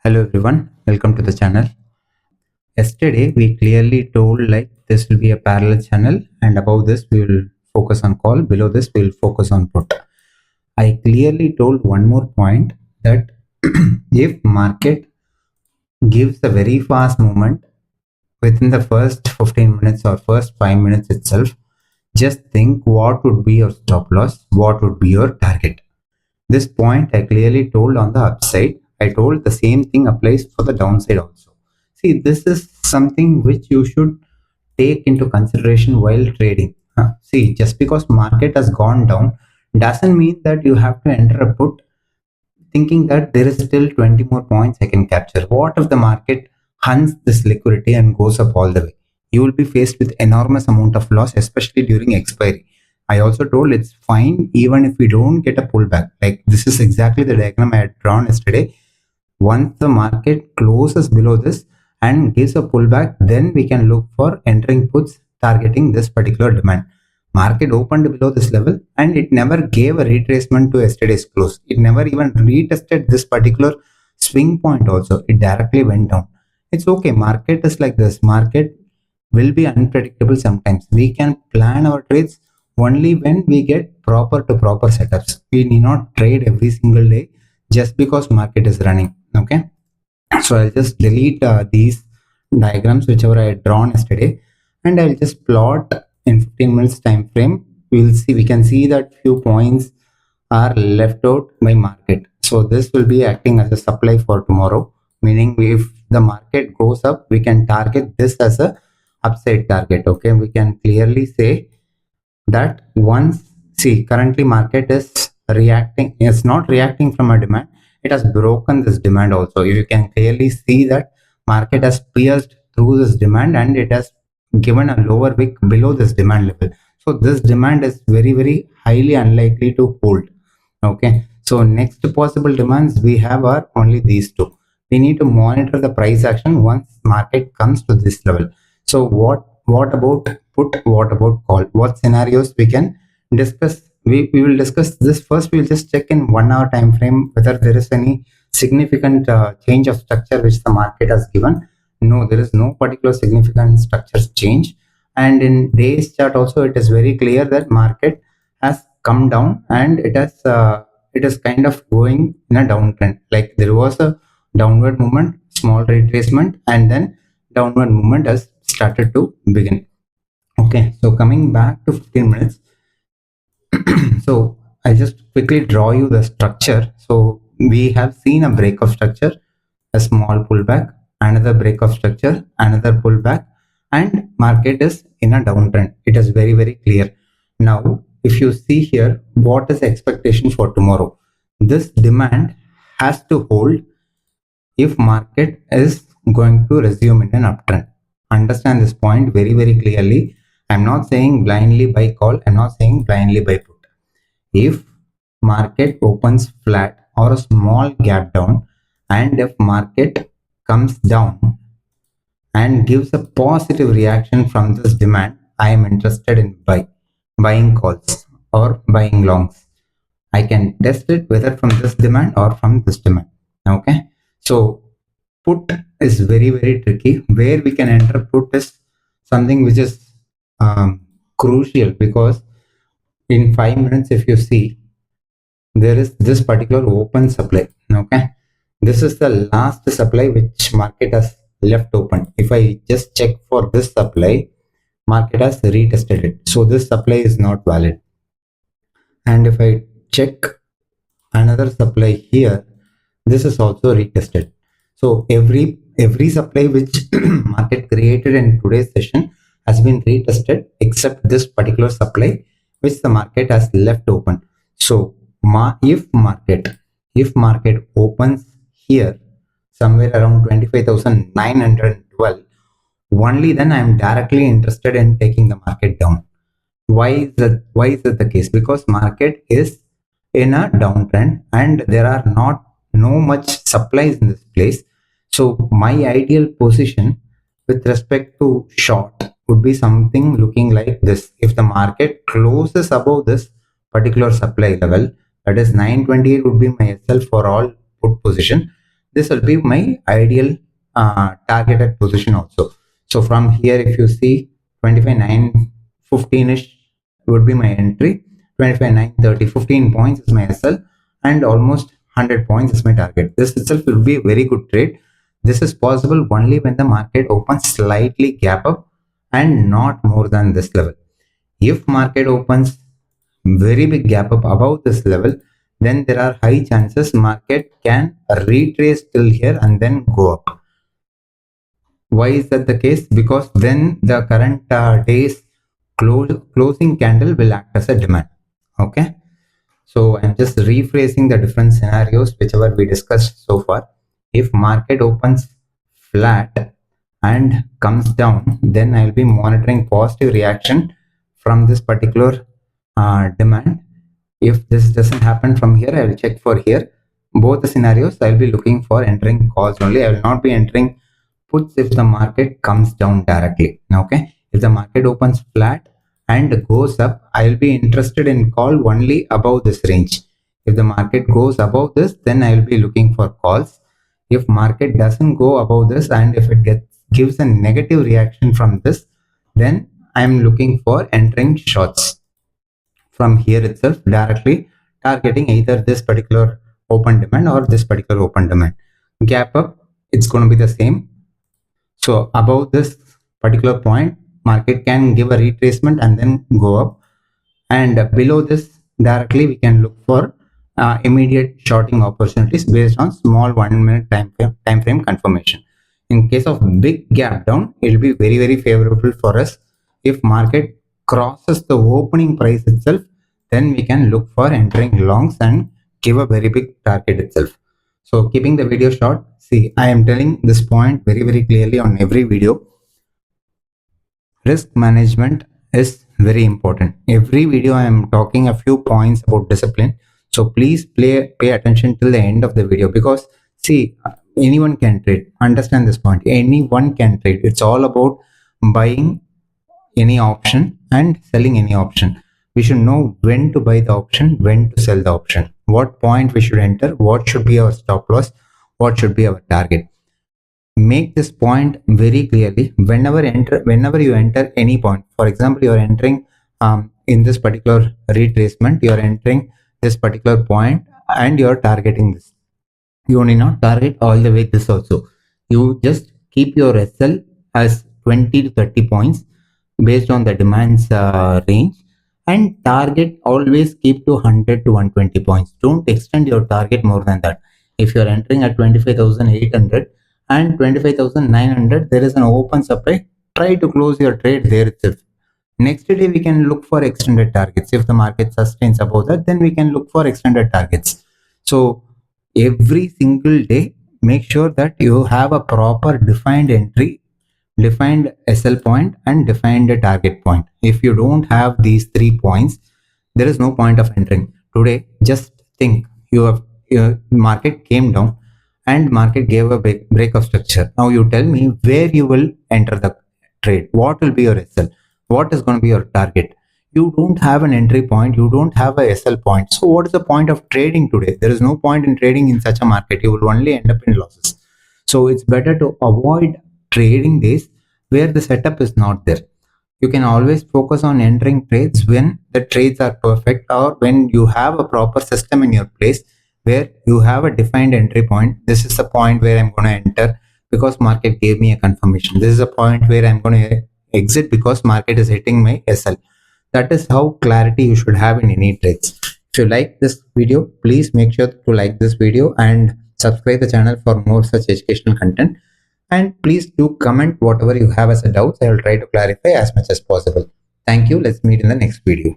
Hello everyone, welcome to the channel. Yesterday we clearly told like this will be a parallel channel and above this we will focus on call, below this we will focus on put. I clearly told one more point that if market gives a very fast movement within the first 15 minutes or first 5 minutes itself, just think what would be your stop loss, what would be your target. This point I clearly told on the upside. I told the same thing applies for the downside also. See, this is something which you should take into consideration while trading. See, just because market has gone down doesn't mean that you have to enter a put thinking that there is still 20 more points I can capture. What if the market hunts this liquidity and goes up all the way? You will be faced with enormous amount of loss, especially during expiry. I also told it's fine even if we don't get a pullback. Like this is exactly the diagram I had drawn yesterday. Once the market closes below this and gives a pullback, then we can look for entering puts targeting this particular demand. Market opened below this level and it never gave a retracement to yesterday's close. It never even retested this particular swing point also. It directly went down. It's okay. Market is like this. Market will be unpredictable sometimes. We can plan our trades only when we get proper setups. We need not trade every single day just because market is running. Okay. So I'll just delete these diagrams whichever I had drawn yesterday, and I'll just plot in 15 minutes time frame. We can see that few points are left out by market. So this will be acting as a supply for tomorrow, meaning if the market goes up, we can target this as a upside target. Okay, we can clearly say that once, see, currently market is reacting, it's not reacting from a demand, it has broken this demand also. You can clearly see that market has pierced through this demand and it has given a lower wick below this demand level. So this demand is very highly unlikely to hold. Okay, so next possible demands we have are only these two. We need to monitor the price action once market comes to this level. So what about put, what about call? What scenarios we can discuss? We will discuss this first. We will just check in 1 hour time frame whether there is any significant change of structure which the market has given. No, there is no particular significant structures change. And in days chart also, it is very clear that market has come down and it is kind of going in a downtrend. Like there was a downward movement, small retracement, and then downward movement has started to begin. Okay, so coming back to 15 minutes. So I just quickly draw you the structure. So we have seen a break of structure, a small pullback, another break of structure, another pullback, and market is in a downtrend. It is very clear. Now, if you see here, what is the expectation for tomorrow? This demand has to hold if market is going to resume in an uptrend. Understand this point very clearly. I'm not saying blindly buy call. I'm not saying blindly buy put. If market opens flat or a small gap down, and if market comes down and gives a positive reaction from this demand, I am interested in buying calls or buying longs. I can test it whether from this demand or from this demand. Okay, so put is very tricky. Where we can enter put is something which is crucial, because in 5 minutes, if you see, there is this particular open supply. Okay, this is the last supply which market has left open. If I just check for this supply, market has retested it, so this supply is not valid. And if I check another supply here, this is also retested. So every supply which market created in today's session has been retested except this particular supply which the market has left open. So if market opens here somewhere around 25,912, only then I am directly interested in taking the market down. Why is that the case? Because market is in a downtrend and there are no much supplies in this place. So my ideal position with respect to short would be something looking like this. If the market closes above this particular supply level, that is 928 would be my SL for all put position, this will be my ideal targeted position also. So from here, if you see 25,915ish would be my entry, 25,930, 15 points is my SL, and almost 100 points is my target. This itself will be a very good trade. This is possible only when the market opens slightly gap up and not more than this level. If market opens very big gap up above this level, then there are high chances market can retrace till here and then go up. Why is that the case? Because then the current day's closing candle will act as a demand. Okay, so I'm just rephrasing the different scenarios whichever we discussed so far. If market opens flat and comes down, then I'll be monitoring positive reaction from this particular demand. If this doesn't happen from here, I will check for here. Both the scenarios, I'll be looking for entering calls only. I will not be entering puts if the market comes down directly. Okay, if the market opens flat and goes up, I will be interested in call only above this range. If the market goes above this, then I will be looking for calls. If market doesn't go above this and if it gives a negative reaction from this, then I'm looking for entering shorts from here itself, directly targeting either this particular open demand or this particular open demand. Gap up, it's going to be the same. So above this particular point, market can give a retracement and then go up, and below this directly we can look for immediate shorting opportunities based on small 1 minute time frame confirmation. In case of big gap down, it will be very favorable for us. If market crosses the opening price itself, then we can look for entering longs and give a very big target itself. So keeping the video short, see, I am telling this point very clearly on every video. Risk management is very important. Every video I am talking a few points about discipline. So please pay attention till the end of the video, because see, anyone can trade. Understand this point. Anyone can trade. It's all about buying any option and selling any option. We should know when to buy the option, when to sell the option, what point we should enter, what should be our stop loss, what should be our target. Make this point very clearly whenever you enter any point. For example, you are entering in this particular retracement, you are entering this particular point and you are targeting this. You need not target all the way this also. You just keep your SL as 20 to 30 points based on the demand's range, and target always keep to 100 to 120 points. Don't extend your target more than that. If you are entering at 25,800 and 25,900, there is an open supply, try to close your trade there itself. Next day we can look for extended targets. If the market sustains above that, then we can look for extended targets. So every single day, make sure that you have a proper defined entry, defined SL point and defined a target point. If you don't have these 3 points, there is no point of entering. Today, just think, your market came down and market gave a break of structure. Now you tell me where you will enter the trade. What will be your SL? What is going to be your target? You don't have an entry point. You don't have a SL point. So what is the point of trading today? There is no point in trading in such a market. You will only end up in losses. So it's better to avoid trading days where the setup is not there. You can always focus on entering trades when the trades are perfect, or when you have a proper system in your place where you have a defined entry point. This is the point where I'm going to enter because market gave me a confirmation. This is a point where I'm going to exit because market is hitting my SL. That is how clarity you should have in any trades. If you like this video, please make sure to like this video and subscribe the channel for more such educational content. And please do comment whatever you have as a doubt. I will try to clarify as much as possible. Thank you. Let's meet in the next video.